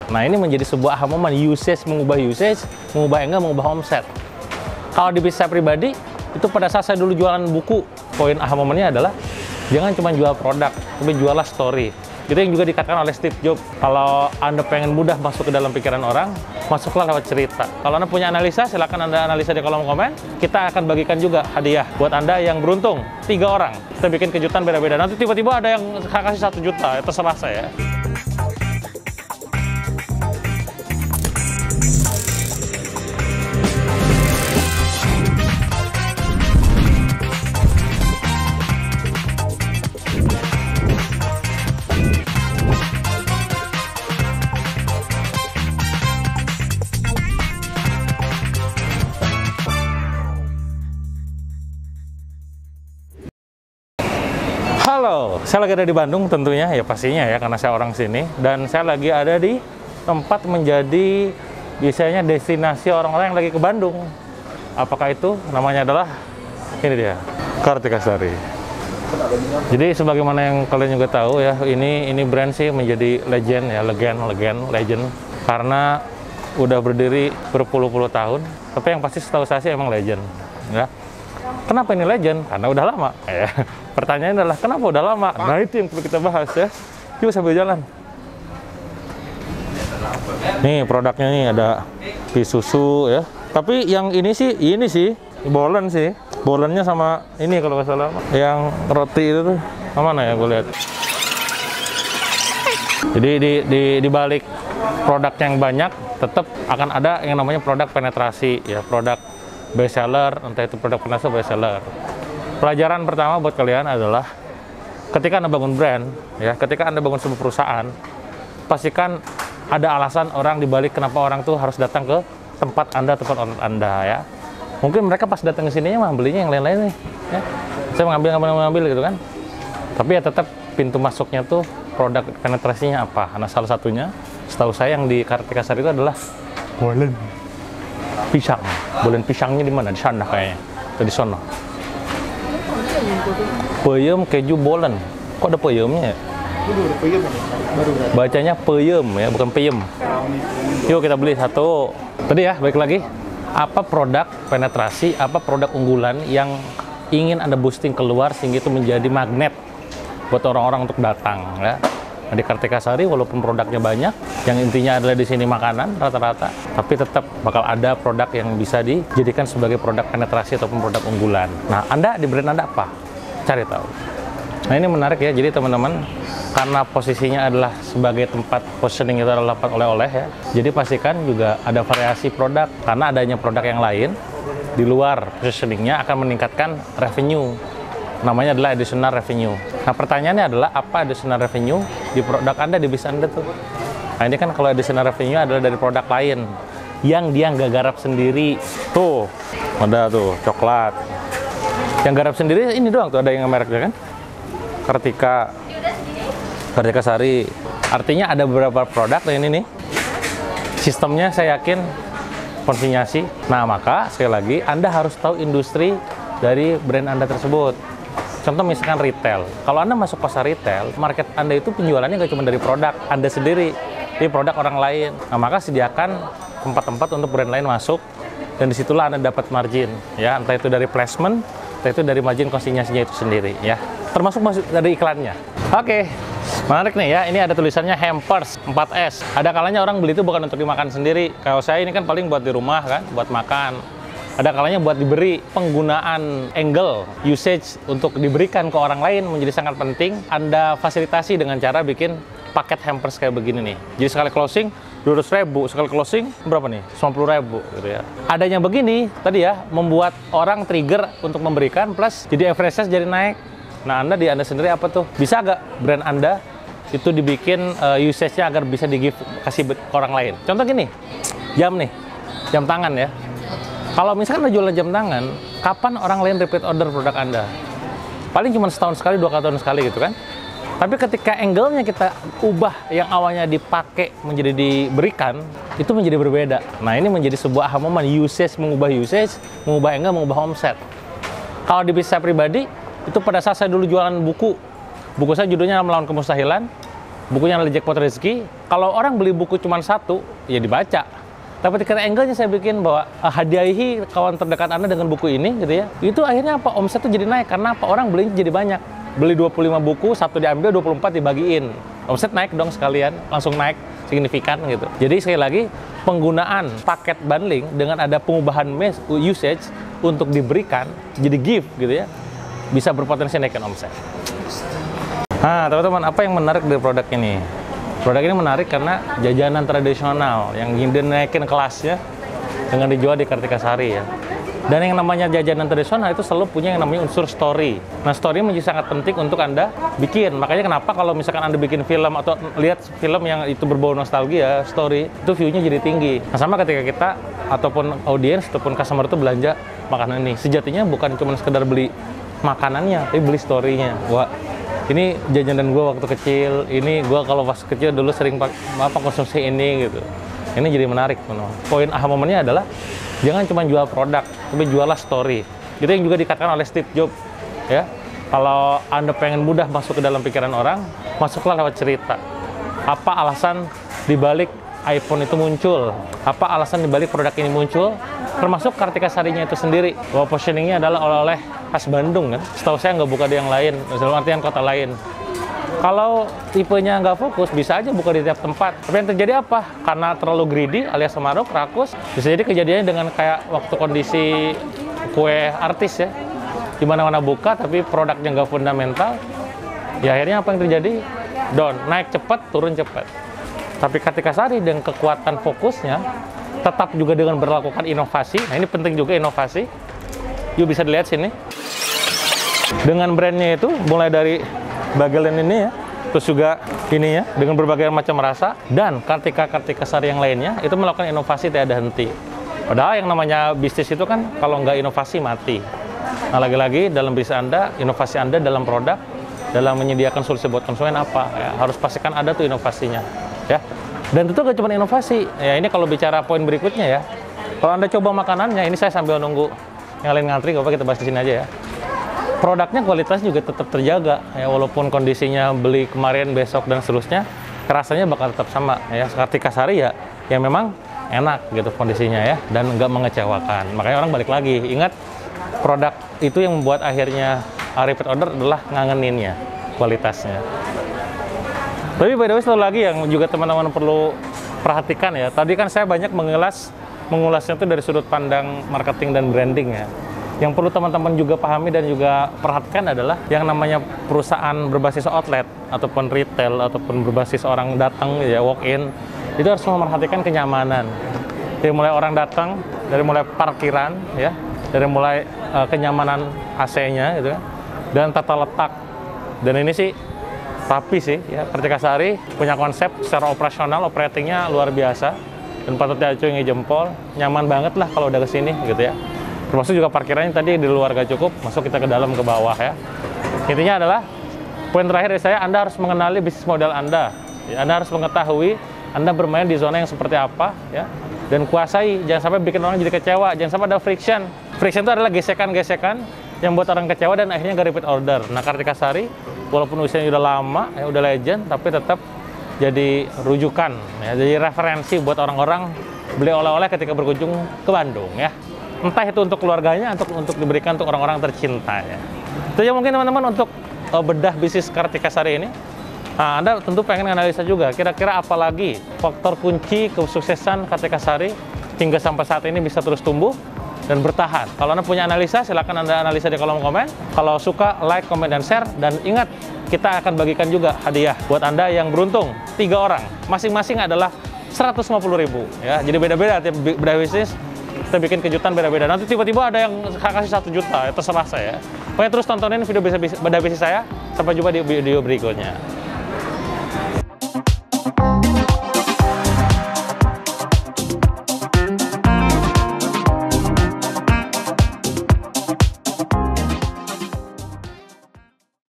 Nah, ini menjadi sebuah aha moment, usage, mengubah angle, mengubah omset. Kalau di bisnis saya pribadi, itu pada saat saya dulu jualan buku, poin aha momennya adalah jangan cuma jual produk, tapi jualah story. Itu yang juga dikatakan oleh Steve Jobs. Kalau Anda pengen mudah masuk ke dalam pikiran orang, masuklah lewat cerita. Kalau Anda punya analisa, silakan Anda analisa di kolom komen. Kita akan bagikan juga hadiah buat Anda yang beruntung. 3 orang. Kita bikin kejutan beda-beda. Nanti tiba-tiba ada yang kasih 1 juta. Terserah saya. Halo, saya lagi ada di Bandung tentunya, ya pastinya ya, karena saya orang sini. Dan saya lagi ada di tempat menjadi biasanya destinasi orang-orang yang lagi ke Bandung. Apakah itu? Namanya adalah, ini dia, Kartika Sari. Jadi sebagaimana yang kalian juga tahu ya, ini brand sih menjadi legend ya, legend. Karena udah berdiri berpuluh-puluh tahun, tapi yang pasti setahu saya sih emang legend. Ya. Kenapa ini legend? Karena udah lama. Ya. Pertanyaannya adalah kenapa udah lama? Nah itu yang perlu kita bahas ya. Yuk sambil jalan. Nih produknya nih ada susu ya. Tapi yang ini sih bolen sih. Bolennya sama ini kalau nggak salah. Yang roti itu tuh mana ya gue lihat. Jadi di balik produk yang banyak tetap akan ada yang namanya produk penetrasi ya, produk best seller, entah itu produk penetrasi best seller. Pelajaran pertama buat kalian adalah ketika Anda bangun brand, ya, ketika Anda bangun sebuah perusahaan, pastikan ada alasan orang dibalik kenapa orang tuh harus datang ke tempat outlet Anda ya. Mungkin mereka pas datang ke sininya mah belinya yang lain-lain nih, ya. Saya mengambil gitu kan. Tapi ya tetap pintu masuknya tuh produk penetrasinya apa? Nah salah satunya, setahu saya yang di Kartika Sari itu adalah bolen pisang. Bolen pisangnya di mana? Di sana kayaknya. Atau di sono. Peyem keju bolen. Kok ada peyemnya ya? Bacanya peyem ya, bukan peyem. Yuk kita beli satu. Tadi ya, balik lagi. Apa produk penetrasi, apa produk unggulan yang ingin Anda boosting keluar sehingga itu menjadi magnet buat orang-orang untuk datang ya. Nah, di Kartika Sari walaupun produknya banyak, yang intinya adalah di sini makanan rata-rata, tapi tetap bakal ada produk yang bisa dijadikan sebagai produk penetrasi ataupun produk unggulan. Nah, Anda di brand Anda apa? Cari tahu. Nah, ini menarik ya. Jadi teman-teman, karena posisinya adalah sebagai tempat positioning itu adalah oleh-oleh ya. Jadi pastikan juga ada variasi produk, karena adanya produk yang lain di luar positioningnya akan meningkatkan revenue. Namanya adalah additional revenue. Nah, pertanyaannya adalah apa additional revenue di produk Anda, di bisnis Anda tuh? Nah, ini kan kalau additional revenue adalah dari produk lain yang dia nggak garap sendiri. Tuh, ada tuh coklat. Yang garap sendiri ini doang tuh, ada yang mereknya kan? Kartika Sari. Artinya ada beberapa produk ini nih. Sistemnya saya yakin konsinyasi. Nah, maka sekali lagi Anda harus tahu industri dari brand Anda tersebut. Contoh misalkan retail. Kalau Anda masuk pasar retail, market Anda itu penjualannya nggak cuma dari produk Anda sendiri, tapi produk orang lain. Nah, maka sediakan tempat-tempat untuk brand lain masuk, dan disitulah Anda dapat margin. Ya, entah itu dari placement, entah itu dari margin konsinyasinya itu sendiri. Ya, termasuk masuk dari iklannya. Oke, menarik nih ya. Ini ada tulisannya Hampers 4S. Ada kalanya orang beli itu bukan untuk dimakan sendiri. Kalau saya ini kan paling buat di rumah kan, buat makan. Ada kalanya buat diberi. Penggunaan angle, usage untuk diberikan ke orang lain menjadi sangat penting. Anda fasilitasi dengan cara bikin paket hampers kayak begini nih. Jadi sekali closing 200.000, sekali closing berapa nih? 50.000 gitu ya. Adanya begini tadi ya, membuat orang trigger untuk memberikan, plus jadi average jadi naik. Nah, Anda sendiri apa tuh? Bisa nggak brand Anda itu dibikin usage-nya agar bisa kasih ke orang lain? Contoh gini, jam tangan ya. Kalau misalkan Anda jual jam tangan, kapan orang lain repeat order produk Anda? Paling cuma setahun sekali, 2 tahun sekali gitu kan. Tapi ketika angle-nya kita ubah, yang awalnya dipakai menjadi diberikan, itu menjadi berbeda. Nah, ini menjadi sebuah aha moment, mengubah angle, mengubah omset. Kalau di bisnis saya pribadi, itu pada saat saya dulu jualan buku saya judulnya Melawan Kemustahilan. bukunya adalah Jackpot Rezeki. Kalau orang beli buku cuma satu, ya dibaca. Tapi ketika angle-nya saya bikin bahwa hadiahi kawan terdekat Anda dengan buku ini, gitu ya. Itu akhirnya apa? Omset itu jadi naik karena apa? Orang beli jadi banyak. Beli 25 buku, satu diambil, 24 dibagiin. Omset naik dong sekalian, langsung naik signifikan gitu. Jadi sekali lagi, penggunaan paket bundling dengan ada pengubahan usage untuk diberikan jadi gift gitu ya, bisa berpotensi naikin omset. Nah, teman-teman, apa yang menarik dari produk ini? Produk ini menarik karena jajanan tradisional yang dinaikin kelasnya dengan dijual di Kartika Sari ya. Dan yang namanya jajanan tradisional itu selalu punya yang namanya unsur story. Nah, story menjadi sangat penting untuk Anda bikin. Makanya kenapa kalau misalkan Anda bikin film atau lihat film yang itu berbau nostalgia, story, itu view-nya jadi tinggi. Nah, sama ketika kita ataupun audiens ataupun customer itu belanja makanan ini. Sejatinya bukan cuma sekedar beli makanannya, tapi beli story-nya. Wah, ini jajanan gue waktu kecil, ini gue kalau pas kecil dulu sering konsumsi ini gitu. Ini jadi menarik, teman-teman. Poin aha momennya adalah jangan cuma jual produk, tapi jualah story. Itu yang juga dikatakan oleh Steve Jobs, ya. Kalau Anda pengen mudah masuk ke dalam pikiran orang, masuklah lewat cerita. Apa alasan dibalik iPhone itu muncul? Apa alasan dibalik produk ini muncul? Termasuk Kartika Sarinya itu sendiri. Bahwa positioningnya adalah oleh-oleh khas Bandung kan. Setahu saya nggak buka di yang lain, dalam artian kota lain. Kalau tipenya nggak fokus, bisa aja buka di tiap tempat. Tapi yang terjadi apa? Karena terlalu greedy alias semaruk, rakus, bisa jadi kejadiannya dengan kayak waktu kondisi kue artis ya. Di mana-mana buka, tapi produknya nggak fundamental. Ya akhirnya apa yang terjadi? Down, naik cepat, turun cepat. Tapi Kartika Sari dengan kekuatan fokusnya, tetap juga dengan berlakukan inovasi. Nah ini penting juga inovasi. Yuk bisa dilihat sini. Dengan brandnya itu, mulai dari Bagelen ini ya, terus juga ini ya, dengan berbagai macam rasa, dan Kartika Sari yang lainnya, itu melakukan inovasi tiada henti. Padahal yang namanya bisnis itu kan, kalau nggak inovasi, mati. Nah, lagi-lagi dalam bisnis Anda, inovasi Anda dalam produk, dalam menyediakan solusi buat konsumen apa, ya, harus pastikan ada tuh inovasinya. Ya. Dan itu nggak cuma inovasi, ya ini kalau bicara poin berikutnya ya, kalau Anda coba makanannya, ini saya sambil nunggu yang lain ngantri, apa kita bahas di sini aja ya. Produknya kualitasnya juga tetap terjaga ya, walaupun kondisinya beli kemarin, besok dan seterusnya, rasanya bakal tetap sama ya. Kartika Sari ya, yang memang enak gitu kondisinya ya, dan nggak mengecewakan. Makanya orang balik lagi. Ingat, produk itu yang membuat akhirnya repeat order adalah ngangeninnya, kualitasnya. Tapi by the way, satu lagi yang juga teman-teman perlu perhatikan ya. Tadi kan saya banyak mengulasnya itu dari sudut pandang marketing dan branding ya. Yang perlu teman-teman juga pahami dan juga perhatikan adalah yang namanya perusahaan berbasis outlet ataupun retail ataupun berbasis orang datang ya, walk-in, itu harus memperhatikan kenyamanan. Dari mulai orang datang, dari mulai parkiran ya, dari mulai kenyamanan AC-nya gitu kan, dan tata letak. Dan ini sih rapi sih ya. Kartika Sari punya konsep secara operasional, operatingnya luar biasa dan patut diacungi jempol. Nyaman banget lah kalau udah kesini gitu ya. Termasuk juga parkirannya tadi di luar gak cukup, masuk kita ke dalam ke bawah ya. Intinya adalah, poin terakhir dari saya, Anda harus mengenali bisnis model Anda. Ya, Anda harus mengetahui Anda bermain di zona yang seperti apa ya, dan kuasai, jangan sampai bikin orang jadi kecewa, jangan sampai ada friction. Friction itu adalah gesekan-gesekan yang buat orang kecewa dan akhirnya nggak repeat order. Nah, Kartika Sari, walaupun usianya udah lama, ya udah legend, tapi tetap jadi rujukan, ya, jadi referensi buat orang-orang beli oleh-oleh ketika berkunjung ke Bandung ya. Entah itu untuk keluarganya, untuk diberikan untuk orang-orang tercinta ya. Itu ya mungkin teman-teman untuk bedah bisnis Kartika Sari ini. Nah, Anda tentu pengen analisa juga, kira-kira apa lagi faktor kunci kesuksesan Kartika Sari hingga sampai saat ini bisa terus tumbuh dan bertahan. Kalau Anda punya analisa, silakan Anda analisa di kolom komen. Kalau suka, like, komen, dan share. Dan ingat, kita akan bagikan juga hadiah buat Anda yang beruntung, 3 orang. Masing-masing adalah 150.000 ya. Jadi beda-beda tiap beda bisnis. Kita bikin kejutan beda-beda. Nanti tiba-tiba ada yang kasih 1 juta, ya terserah saya. Pokoknya terus tontonin video bedah bisnis saya. Sampai jumpa di video berikutnya.